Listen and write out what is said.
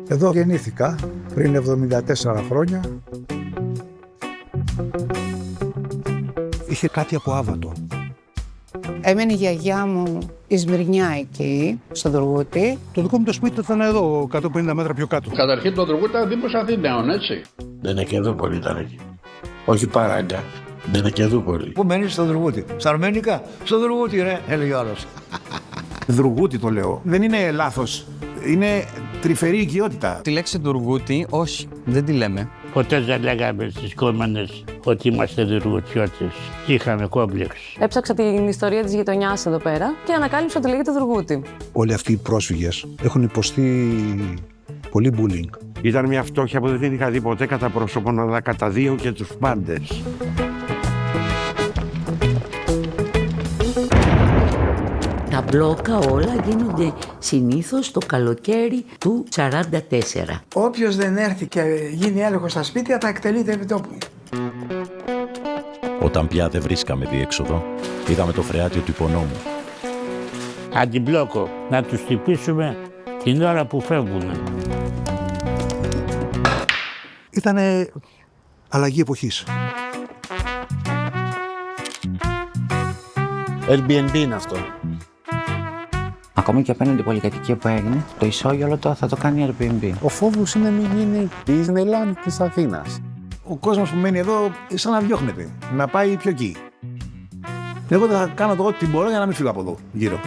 Εδώ γεννήθηκα πριν 74 χρόνια. Είχε κάτι από άβατο. Έμενε η γιαγιά μου η Σμυρνιά εκεί, στο Δουργούτι. Το δικό μου το σπίτι ήταν εδώ, 150 μέτρα πιο κάτω. Καταρχήν το Δουργούτι ήταν δήμος Αθηναίων, έτσι. Δεν είναι και εδώ πολύ ήταν εκεί. Όχι παράγκα. Δεν είναι και εδώ πολύ. Πού μένεις στο Δουργούτι? Στα Αρμένικα? Στο Δουργούτι ρε, έλεγε ο άλλος. Δουργούτι το λέω. Δεν είναι λάθος. Είναι τρυφερή οικειότητα. Τη λέξη Δουργούτι, όχι, δεν τη λέμε. Ποτέ δεν λέγαμε στις κόμενες ότι είμαστε Δουργουτιώτες. Είχαμε κόμπλεξ. Έψαξα την ιστορία της γειτονιάς εδώ πέρα και ανακάλυψα ότι λέγεται Δουργούτι. Όλοι αυτοί οι πρόσφυγες έχουν υποστεί πολύ bullying. Ήταν μια φτώχεια που δεν είχα δει ποτέ κατά πρόσωπον, αλλά κατά δύο και τους πάντες. Τα μπλόκα όλα γίνονται συνήθως το καλοκαίρι του 44. Όποιος δεν έρθει και γίνει έλεγχο στα σπίτια θα εκτελείται επί τόπου. Όταν πια δεν βρίσκαμε διέξοδο, είδαμε το φρεάτιο του υπονόμου. Αντιμπλόκο, να τους χτυπήσουμε την ώρα που φεύγουν. Ήτανε αλλαγή εποχής. Airbnb είναι αυτό. Ακόμα και απέναντι πολυκατοικία που έγινε, το ισόγειο όλο θα το κάνει Airbnb. Ο φόβος είναι μην γίνει Disneyland της Αθήνας. Ο κόσμος που μένει εδώ σαν να διώχνεται, να πάει πιο εκεί. Εγώ θα κάνω το ό,τι μπορώ για να μην φύγω από εδώ, γύρω.